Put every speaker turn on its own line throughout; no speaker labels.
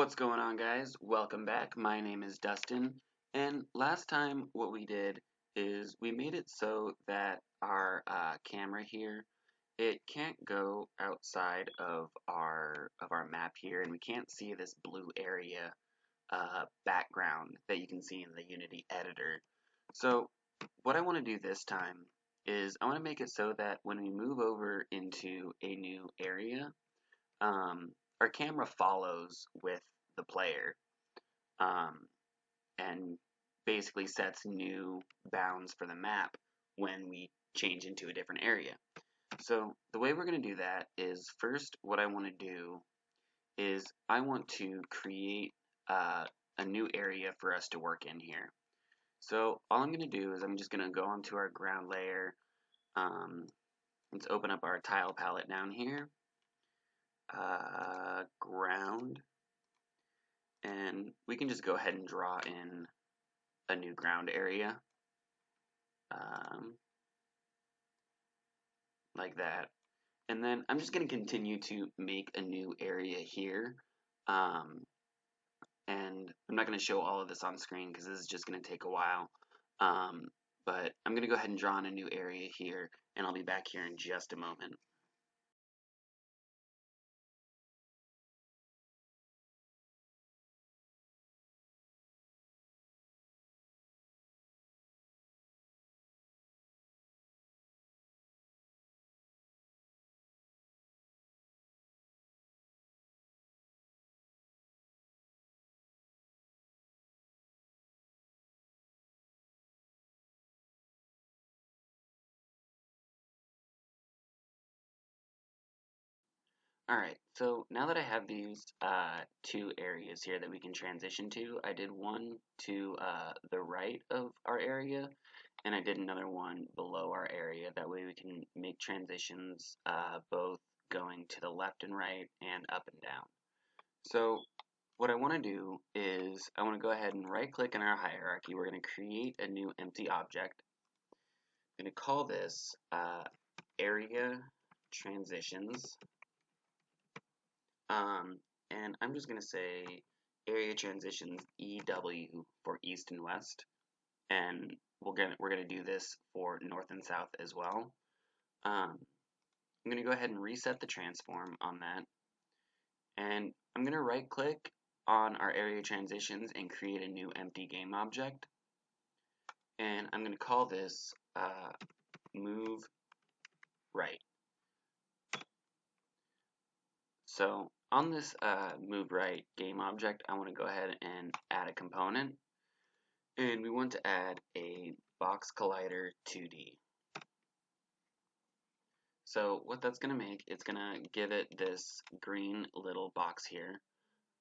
What's going on, guys? Welcome back. My name is Dustin, and last time what we did is we made it so that our camera here, it can't go outside of our map here, and we can't see this blue area background that you can see in the Unity editor. So what I want to do this time is I want to make it so that when we move over into a new area, our camera follows with the player and basically sets new bounds for the map when we change into a different area. So the way we're going to do that is first what I want to do is I want to create a new area for us to work in here. So all I'm going to do is I'm just going to go onto our ground layer. Let's open up our tile palette down here. Ground, and we can just go ahead and draw in a new ground area like that, and then I'm just going to continue to make a new area here, and I'm not going to show all of this on screen because this is just going to take a while, but I'm going to go ahead and draw in a new area here, and I'll be back here in just a moment. Alright, so now that I have these two areas here that we can transition to, I did one to the right of our area, and I did another one below our area. That way we can make transitions both going to the left and right and up and down. So what I want to do is I want to go ahead and right click in our hierarchy. We're going to create a new empty object. I'm going to call this area transitions. And I'm just going to say area transitions EW for east and west, and we're gonna do this for north and south as well. I'm going to go ahead and reset the transform on that, and I'm going to right click on our area transitions and create a new empty game object, and I'm going to call this move right. So on this move right game object, I want to go ahead and add a component, and we want to add a box collider 2D. So what that's going to make, it's going to give it this green little box here.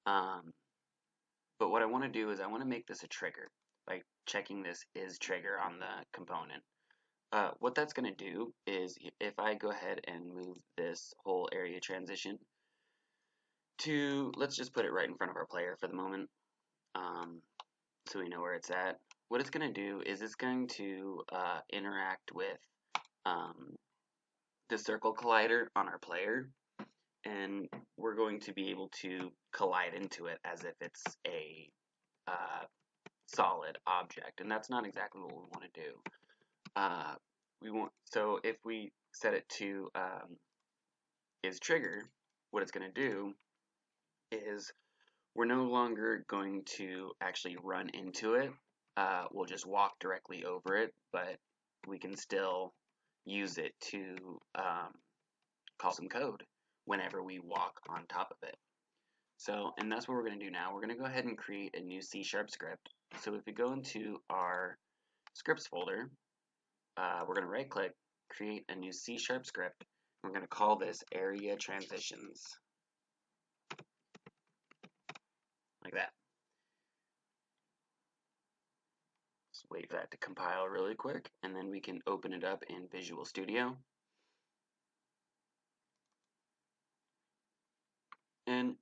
But what I want to do is I want to make this a trigger by checking this is trigger on the component. What that's going to do is if I go ahead and move this whole area transition to, let's just put it right in front of our player for the moment, so we know where it's at. What it's going to do is it's going to interact with the circle collider on our player, and we're going to be able to collide into it as if it's a solid object, and that's not exactly what we want to do. So if we set it to is trigger, what it's going to do is we're no longer going to actually run into it. We'll just walk directly over it, but we can still use it to call some code whenever we walk on top of it. So, and that's what we're going to do now. We're going to go ahead and create a new C# script. So if we go into our scripts folder, we're going to right click, create a new C# script. We're going to call this area transitions. Like that. Just wait for that to compile really quick, and then we can open it up in Visual Studio. And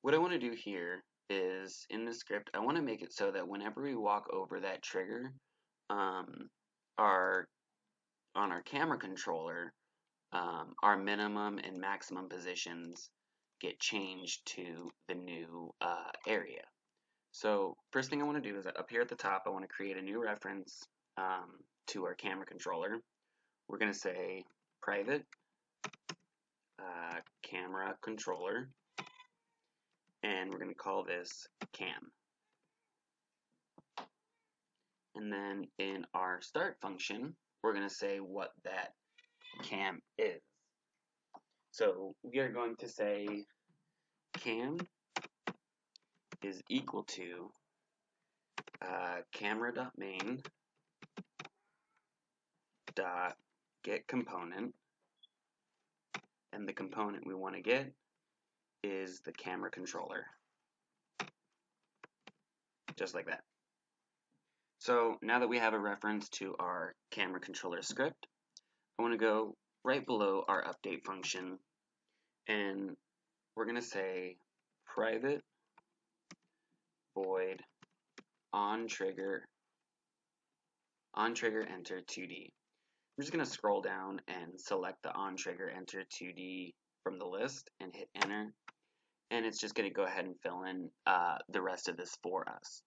what I want to do here is, in the script, I want to make it so that whenever we walk over that trigger, on our camera controller, our minimum and maximum positions get changed to the new area. So first thing I want to do is up here at the top, I want to create a new reference to our camera controller. We're going to say private camera controller, and we're going to call this cam. And then in our start function, we're going to say what that cam is. So we are going to say cam is equal to camera.main dot get component, and the component we want to get is the camera controller, just like that. So now that we have a reference to our camera controller script, I want to go right below our update function, and we're going to say private void on trigger enter 2D. I'm just going to scroll down and select the on trigger enter 2D from the list and hit enter, and it's just going to go ahead and fill in the rest of this for us.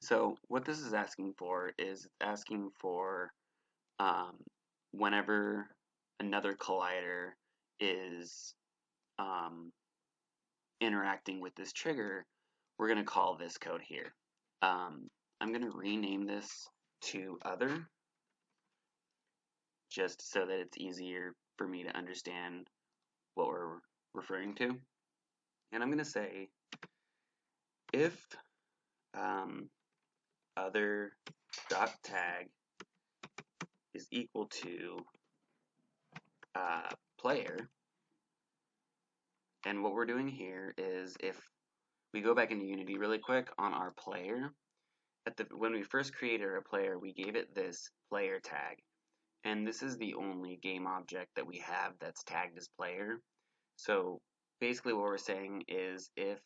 So what this is asking for is asking for whenever another collider is interacting with this trigger, we're going to call this code here. I'm going to rename this to other, just so that it's easier for me to understand what we're referring to. And I'm going to say if other dot tag is equal to player, and what we're doing here is, if we go back into Unity really quick on our player, when we first created our player, we gave it this player tag, and this is the only game object that we have that's tagged as player. So basically what we're saying is, if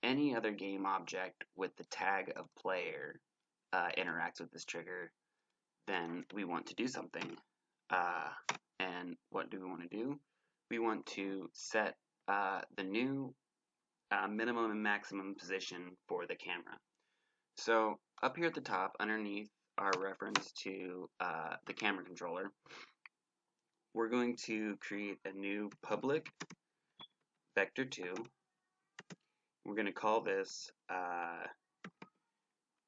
any other game object with the tag of player interacts with this trigger, then we want to do something. And what do we want to do? We want to set the new minimum and maximum position for the camera. So up here at the top, underneath our reference to the camera controller, we're going to create a new public vector2. We're going to call this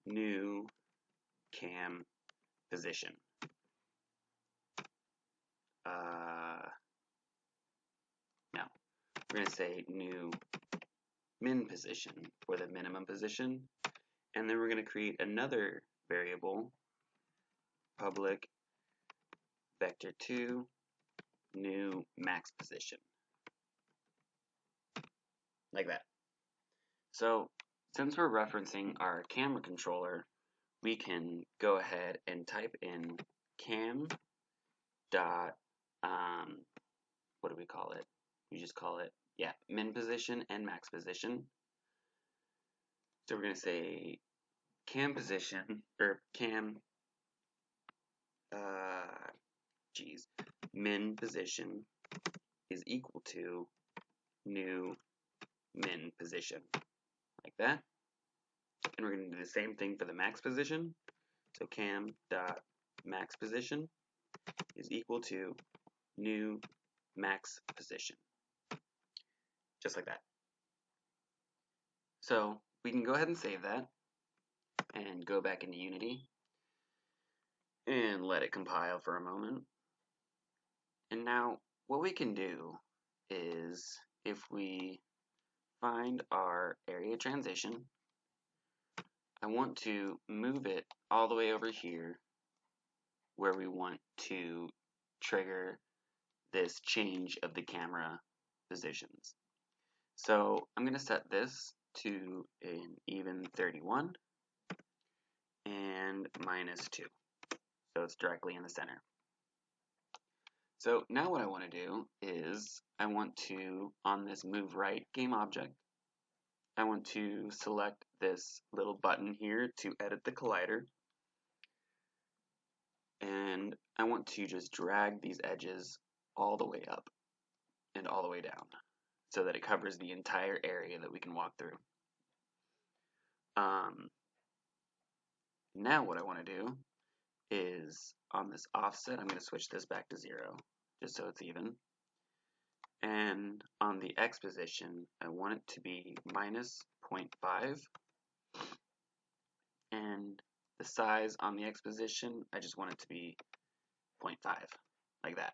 new cam position. No, we're going to say new min position for the minimum position, and then we're going to create another variable, public vector2 new max position, like that. So since we're referencing our camera controller, we can go ahead and type in cam dot what do we call it? We just call it, yeah, min position and max position. So we're going to say cam position, or cam min position is equal to new min position, like that. And we're going to do the same thing for the max position. So cam dot max position is equal to new max position, just like that. So we can go ahead and save that and go back into Unity and let it compile for a moment. And now what we can do is, if we find our area transition, I want to move it all the way over here where we want to trigger this change of the camera positions. So I'm going to set this to an even 31 and -2, so it's directly in the center. So now what I want to do is, I want to, on this move right game object, I want to select this little button here to edit the collider, and I want to just drag these edges all the way up and all the way down. so that it covers the entire area that we can walk through. Now what I want to do is on this offset, I'm going to switch this back to 0 just so it's even. And on the X position, I want it to be minus 0.5. And the size on the X position, I just want it to be 0.5, like that.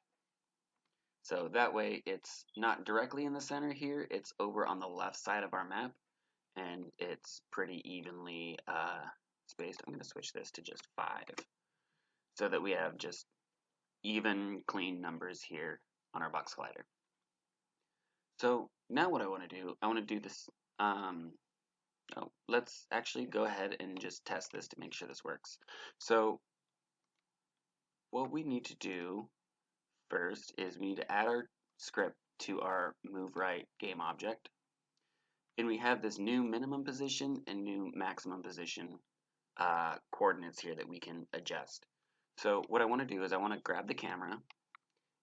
So that way it's not directly in the center here, it's over on the left side of our map, and it's pretty evenly spaced. I'm going to switch this to just 5, so that we have just even, clean numbers here on our box collider. So now what I want to do this, let's actually go ahead and just test this to make sure this works. So what we need to do first is we need to add our script to our move right game object. And we have this new minimum position and new maximum position coordinates here that we can adjust. So what I want to do is I want to grab the camera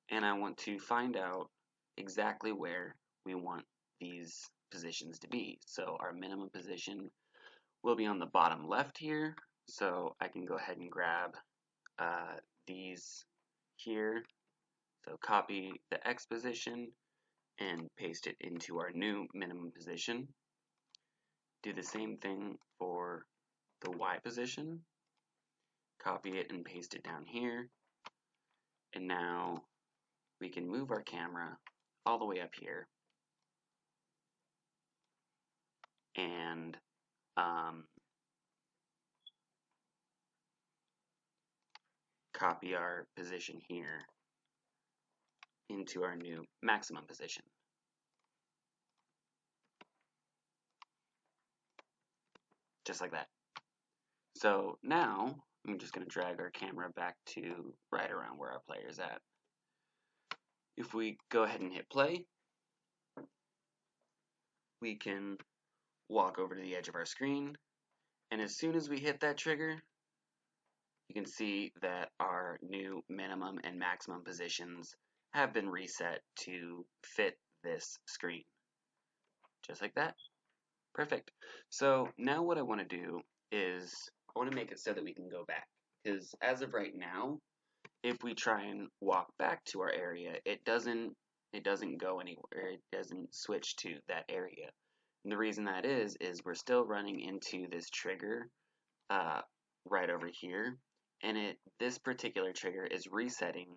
and I want to find out exactly where we want these positions to be. So our minimum position will be on the bottom left here. So I can go ahead and grab these here. So copy the X position and paste it into our new minimum position. Do the same thing for the Y position. Copy it and paste it down here. And now we can move our camera all the way up here and copy our position here into our new maximum position. Just like that. So now I'm just going to drag our camera back to right around where our player is at. If we go ahead and hit play, we can walk over to the edge of our screen, and as soon as we hit that trigger, you can see that our new minimum and maximum positions have been reset to fit this screen. Just like that. Perfect. So now what I want to do is I want to make it so that we can go back, because as of right now, if we try and walk back to our area, it doesn't go anywhere. It doesn't switch to that area. And the reason that is we're still running into this trigger right over here, and this particular trigger is resetting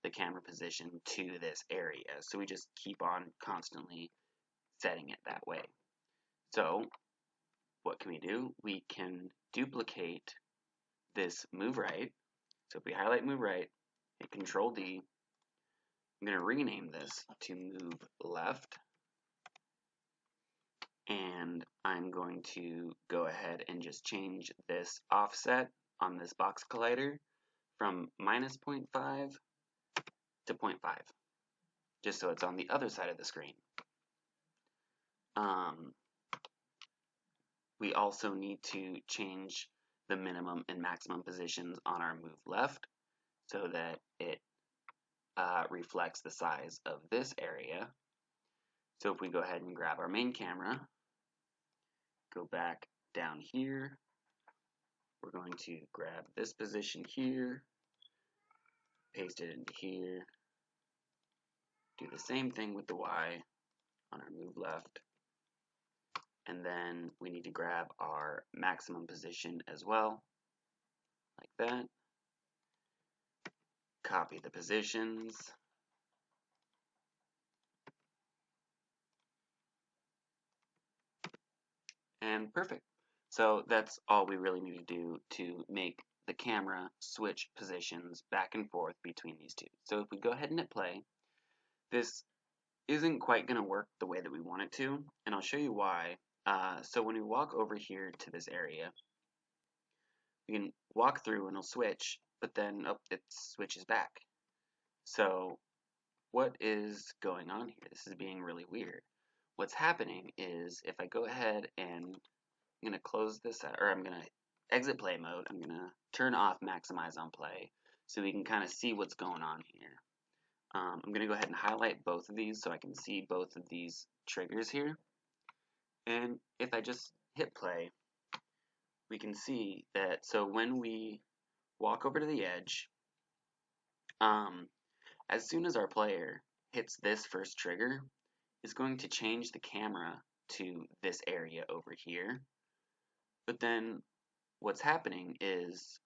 the camera position to this area. So we just keep on constantly setting it that way. So what can we do? We can duplicate this move right. So if we highlight move right, hit Control D, I'm going to rename this to move left, and I'm going to go ahead and just change this offset on this box collider from minus 0.5 to 0.5, just so it's on the other side of the screen. We also need to change the minimum and maximum positions on our move left so that it reflects the size of this area. So if we go ahead and grab our main camera, go back down here, we're going to grab this position here, paste it into here, do the same thing with the Y on our move left, and then we need to grab our maximum position as well, like that. Copy the positions, and perfect. So that's all we really need to do to make the camera switch positions back and forth between these two. So if we go ahead and hit play, this isn't quite going to work the way that we want it to, and I'll show you why. So when we walk over here to this area, we can walk through and it'll switch, but then it switches back. So what is going on here? This is being really weird. What's happening is if I go ahead and I'm going to close this out, or I'm going to exit play mode, I'm going to turn off maximize on play so we can kind of see what's going on here. I'm going to go ahead and highlight both of these so I can see both of these triggers here. And if I just hit play, we can see that, so when we walk over to the edge, as soon as our player hits this first trigger, it's going to change the camera to this area over here. But then what's happening is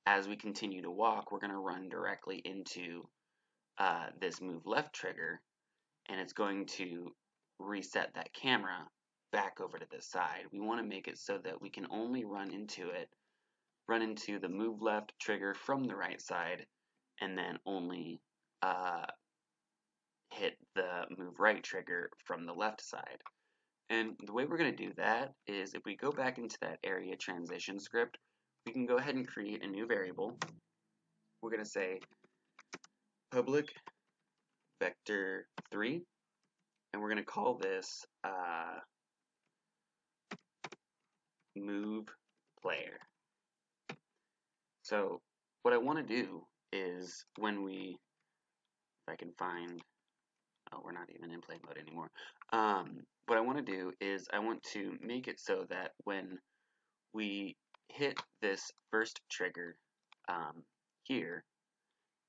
as we continue to walk, we're going to run directly into this move left trigger, and it's going to reset that camera back over to this side. We want to make it so that we can only run into the move left trigger from the right side, and then only hit the move right trigger from the left side. And the way we're going to do that is if we go back into that area transition script, we can go ahead and create a new variable. We're going to say public vector 3, and we're going to call this move player. So what I want to do is if I can find, oh, we're not even in play mode anymore. What I want to do is I want to make it so that when we hit this first trigger here,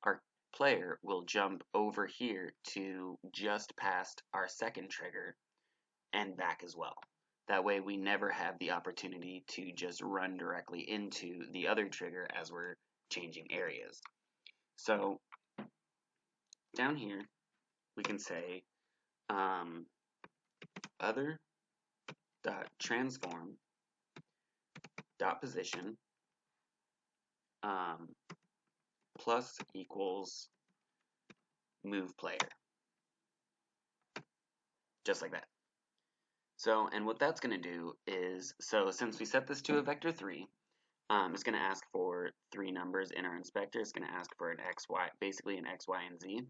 our player will jump over here to just past our second trigger and back as well. That way we never have the opportunity to just run directly into the other trigger as we're changing areas. So down here we can say other dot transform dot position plus equals move player, just like that. So, and what that's going to do is, so since we set this to a vector 3, it's going to ask for 3 numbers in our inspector. It's going to ask for an x, y, basically an x, y, and z.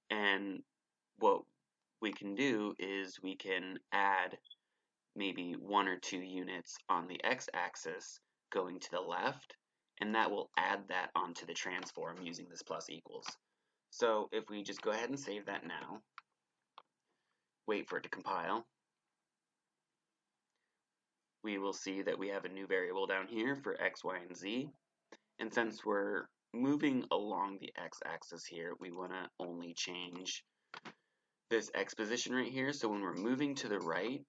And what we can do is we can add maybe 1 or 2 units on the x-axis going to the left, and that will add that onto the transform using this plus equals. So if we just go ahead and save that now, wait for it to compile, we will see that we have a new variable down here for x, y, and z. And since we're moving along the x-axis here, we want to only change this x position right here. So when we're moving to the right,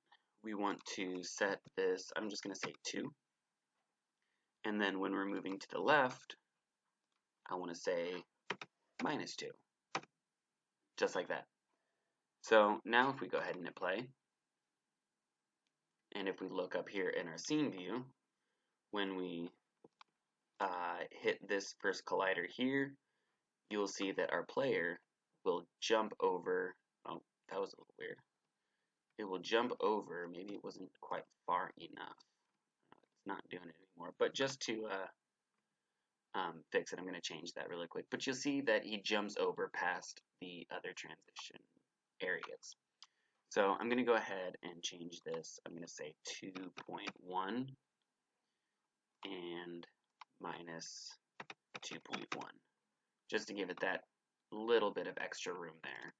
we want to set this, I'm just going to say 2. And then when we're moving to the left, I want to say -2. Just like that. So now if we go ahead and hit play, and if we look up here in our scene view, when we hit this first collider here, you'll see that our player will jump over, oh, that was a little weird. It will jump over, maybe it wasn't quite far enough. It's not doing it anymore, but just to fix it, I'm going to change that really quick. But you'll see that he jumps over past the other transition areas. So I'm going to go ahead and change this. I'm going to say 2.1 and -2.1, just to give it that little bit of extra room there.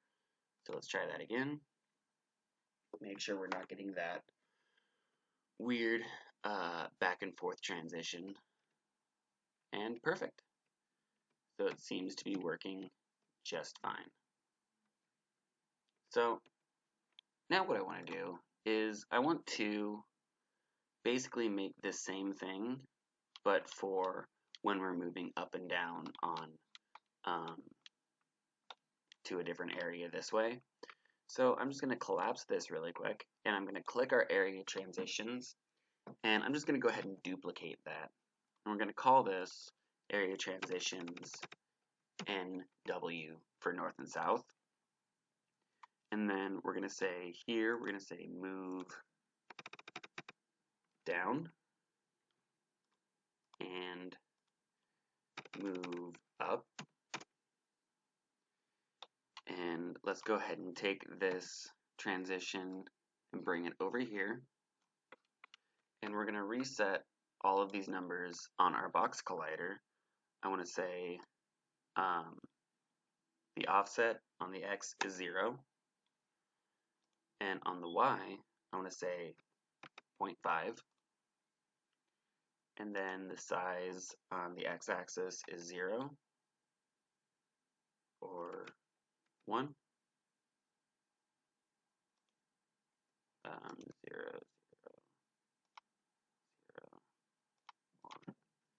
So let's try that again. Make sure we're not getting that weird back and forth transition. And perfect. So it seems to be working just fine. So now what I want to do is I want to basically make this same thing, but for when we're moving up and down on to a different area this way. So I'm just going to collapse this really quick, and I'm going to click our area transitions, and I'm just going to go ahead and duplicate that. And we're going to call this area transitions NW for north and south. And then we're going to say here, we're going to say move down and move up. And let's go ahead and take this transition and bring it over here. And we're going to reset all of these numbers on our box collider. I want to say the offset on the X is 0, and on the Y, I want to say 0.5, and then the size on the X-axis is 0 or 1, 0, 0, 0, 1.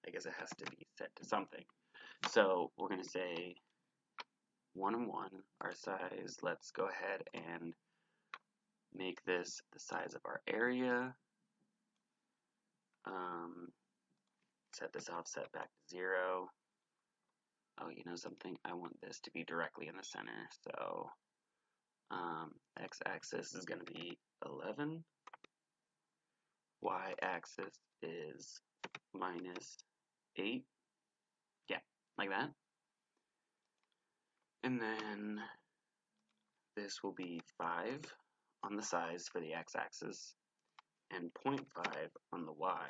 I guess it has to be set to something. So we're going to say 1 and 1, our size. Let's go ahead and make this the size of our area. Set this offset back to 0. Oh, you know something? I want this to be directly in the center. So x-axis is going to be 11. Y-axis is -8. Yeah, like that. And then this will be 5 on the size for the x-axis and 0.5 on the y.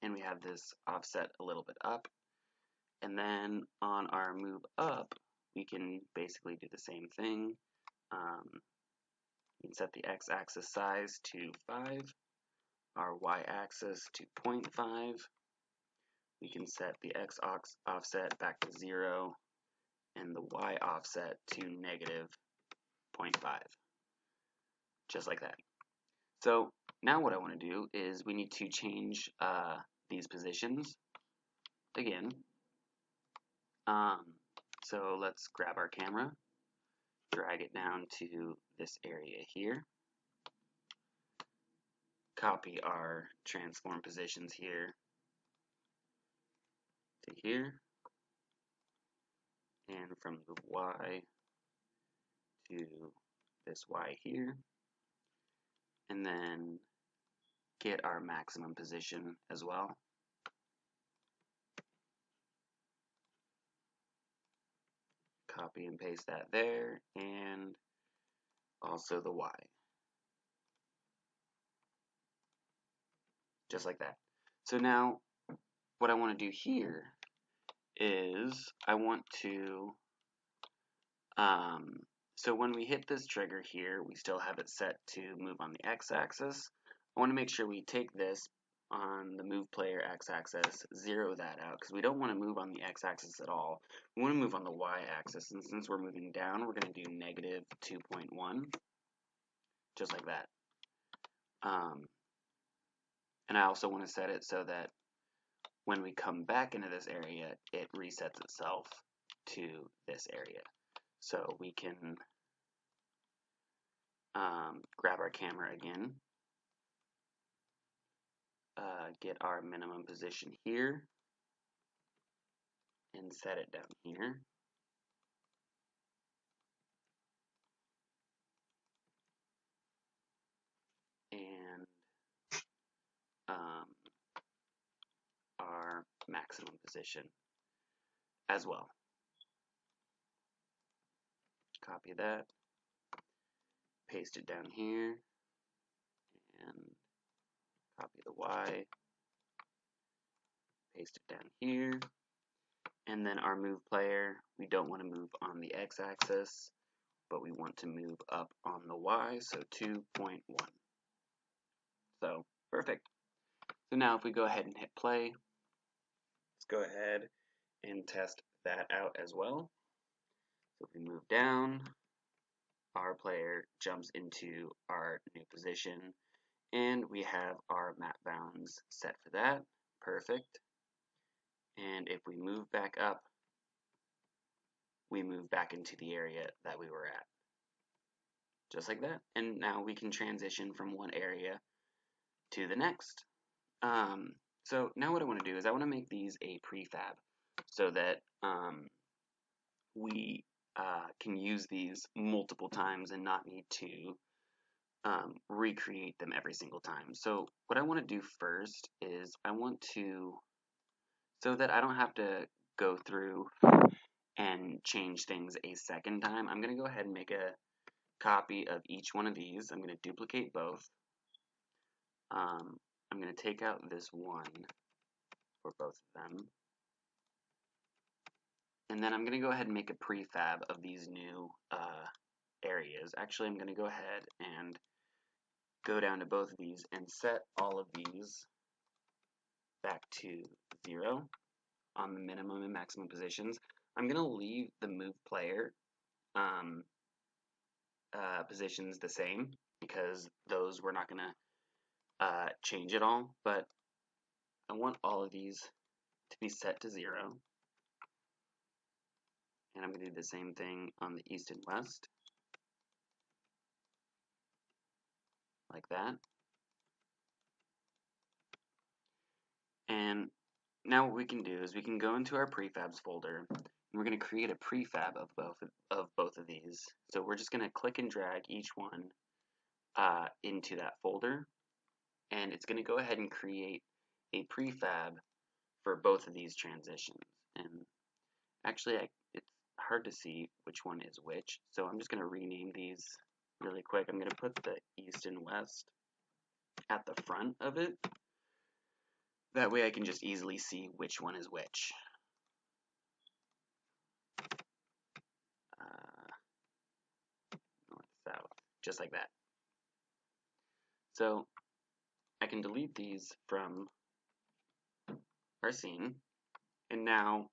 And we have this offset a little bit up. And then on our move up, we can basically do the same thing. We can set the x-axis size to 5, our y-axis to 0.5. We can set the x offset back to 0 and the y offset to -0.5. Just like that. So now what I want to do is we need to change these positions again. So let's grab our camera, drag it down to this area here, copy our transform positions here to here, and from the Y to this Y here, and then get our maximum position as well. Copy and paste that there, and also the Y. Just like that. So now what I want to do here is I want to so when we hit this trigger here, we still have it set to move on the x-axis. I want to make sure we take this on the move player x-axis, zero that out, because we don't want to move on the x-axis at all. We want to move on the y-axis, and since we're moving down, we're going to do -2.1, just like that. And I also want to set it so that when we come back into this area, it resets itself to this area. So we can grab our camera again, get our minimum position here, and set it down here. And our maximum position as well. Copy that, paste it down here, and copy the Y, paste it down here, and then our move player, we don't want to move on the x-axis, but we want to move up on the Y, so 2.1. So, perfect. So now if we go ahead and hit play, let's go ahead and test that out as well. So if we move down, our player jumps into our new position, and we have our map bounds set for that. Perfect. And if we move back up, we move back into the area that we were at. Just like that. And now we can transition from one area to the next. So now what I want to do is I want to make these a prefab so that we can use these multiple times and not need to recreate them every single time. So what I want to do first is I want to, so that I don't have to go through and change things a second time, I'm going to go ahead and make a copy of each one of these. I'm going to duplicate both. I'm going to take out this one for both of them. And then I'm going to go ahead and make a prefab of these new areas. Actually, I'm going to go ahead and go down to both of these and set all of these back to 0 on the minimum and maximum positions. I'm going to leave the move player positions the same because those we're not going to change at all, but I want all of these to be set to 0. And I'm going to do the same thing on the east and west, like that. And now what we can do is we can go into our prefabs folder, and we're going to create a prefab of both of these. So we're just going to click and drag each one into that folder, and it's going to go ahead and create a prefab for both of these transitions. And actually, it's hard to see which one is which, so I'm just going to rename these really quick. I'm going to put the east and west at the front of it. That way I can just easily see which one is which. North, south, just like that. So I can delete these from our scene, and now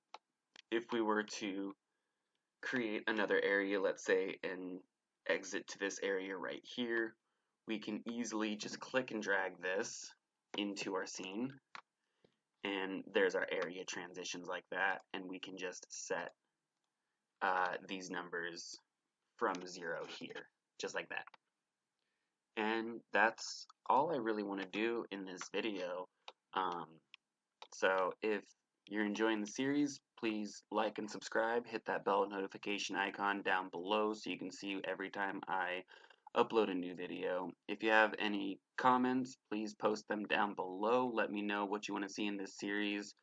if we were to create another area, let's say, and exit to this area right here, we can easily just click and drag this into our scene, and there's our area transitions like that, and we can just set these numbers from 0 here, just like that. And that's all I really want to do in this video. So if you're enjoying the series, please like and subscribe. Hit that bell notification icon down below so you can see every time I upload a new video. If you have any comments, please post them down below. Let me know what you want to see in this series.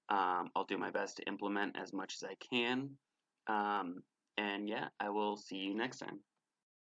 I'll do my best to implement as much as I can. And yeah, I will see you next time.